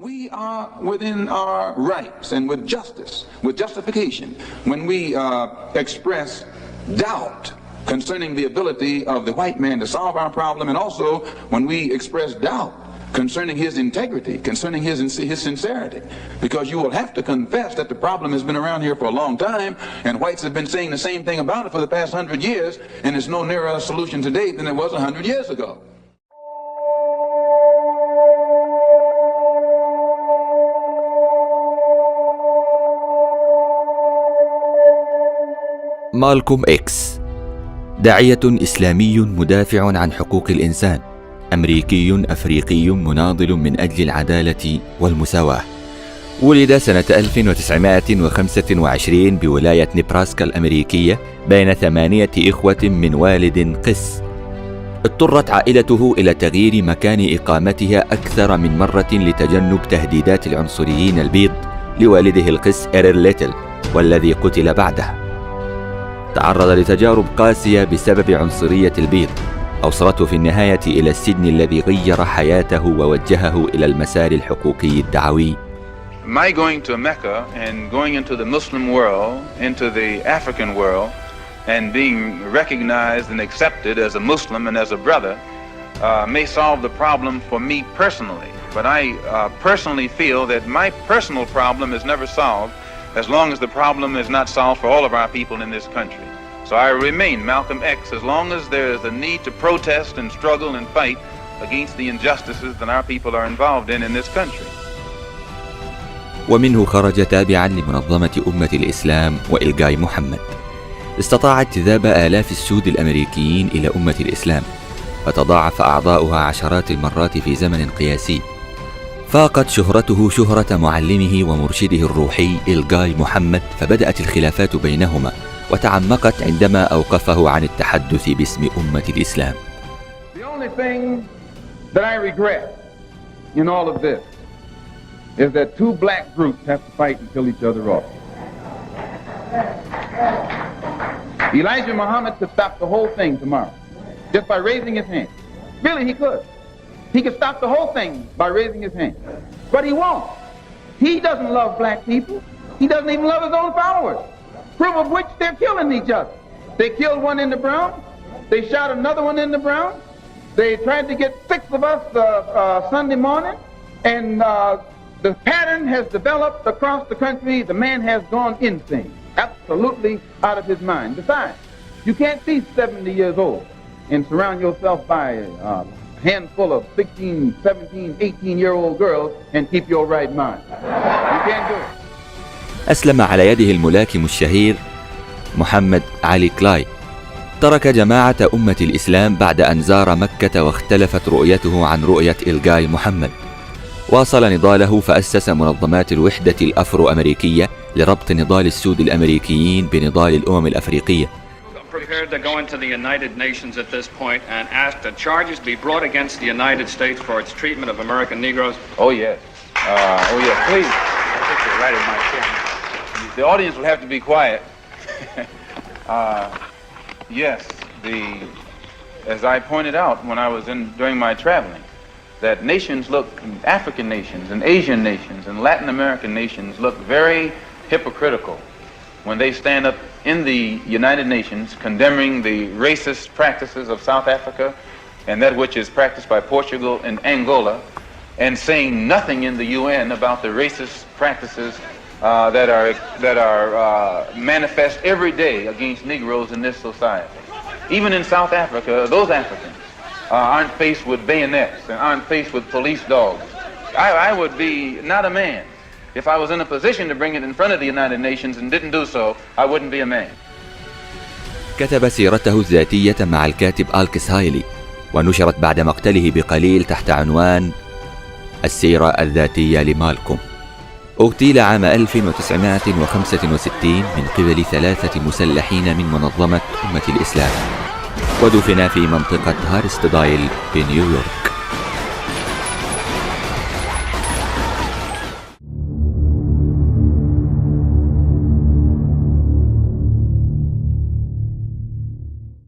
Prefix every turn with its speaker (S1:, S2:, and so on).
S1: We are within our rights and with justice, with justification, when we express doubt concerning the ability of the white man to solve our problem, and also when we express doubt concerning his integrity, concerning his sincerity. Because you will have to confess that the problem has been around here for a long time, and whites have been saying the same thing about it for the past 100 years, and it's no nearer a solution today than it was 100 years ago.
S2: مالكوم إكس، داعية إسلامي مدافع عن حقوق الإنسان، أمريكي أفريقي مناضل من أجل العدالة والمساواة. ولد سنة 1925 بولاية نبراسكا الأمريكية بين 8 إخوة من والد قس. اضطرت عائلته إلى تغيير مكان إقامتها أكثر من مرة لتجنب تهديدات العنصريين البيض لوالده القس إيرل ليتل، والذي قتل بعده. تعرض لتجارب قاسية بسبب عنصرية البيض، أوصلته في النهاية إلى السجن الذي غير حياته ووجهه إلى المسار الحقوقي الدعوي.
S1: My going to Mecca and going into the Muslim world, into the African world, and being recognized and accepted as a Muslim and as a brother may solve the problem for me personally. But I personally feel that my personal problem is never solved as long as the problem is not solved for all of our people in this country. So I remain Malcolm X as long as there is a need to protest and struggle and fight against the injustices that our people are involved in this country.
S2: ومنه خرج تابعا لمنظمة أمة الإسلام وإلغاي محمد. استطاع اجتذاب آلاف السود الأمريكيين إلى أمة الإسلام، فتضاعف أعضاؤها عشرات المرات في زمن قياسي. فاقت شهرته شهرة معلمه ومرشده الروحي إلغاي محمد، فبدأت الخلافات بينهما وتعمقت عندما أوقفه عن التحدث باسم أمة الإسلام.
S1: The only thing that I regret in all of this is that two black groups have to fight and kill each other off. Elijah Muhammad could stop the whole thing tomorrow just by raising his hand. Really, he could. He could stop the whole thing by raising his hand. But he won't. He doesn't love black people. He doesn't even love his own followers. Proof of which they're killing each other. They killed one in the Bronx. They shot another one in the Bronx. They tried to get 6 of us Sunday morning. And the pattern has developed across the country. The man has gone insane. Absolutely out of his mind. Besides, you can't be 70 years old and surround yourself by a handful of 16, 17, 18-year-old girls and keep your right mind. You can't do it.
S2: أسلم على يده الملاكم الشهير محمد علي كلاي. ترك جماعة أمة الإسلام بعد أن زار مكة واختلفت رؤيته عن رؤية إلغاي محمد. واصل نضاله فأسس منظمات الوحدة الأفرو أمريكية لربط نضال السود الأمريكيين بنضال الأمم الأفريقية.
S3: Prepared to go into the United Nations at this point and ask that charges be brought against the United States for its treatment of American Negroes.
S1: Oh yes, please. I think you're right in my chair. The audience will have to be quiet. Yes, as I pointed out when I was during my traveling, that nations African nations and Asian nations and Latin American nations look very hypocritical when they stand up in the United Nations condemning the racist practices of South Africa and that which is practiced by Portugal and Angola, and saying nothing in the UN about the racist practices that are manifest every day against Negroes in this society. Even in South Africa, those Africans aren't faced with bayonets and aren't faced with police dogs. I would be not a man. If I was in a position to bring it in front of the United Nations and didn't do so, I wouldn't be a man.
S2: كتب سيرته الذاتية مع الكاتب ألكس هايلي، ونشرت بعد مقتله بقليل تحت عنوان السيرة الذاتية لمالكوم. اغتيل عام 1965 من قبل 3 مسلحين من منظمة أمة الإسلام، ودفن في منطقة هارستدايل بنيويورك.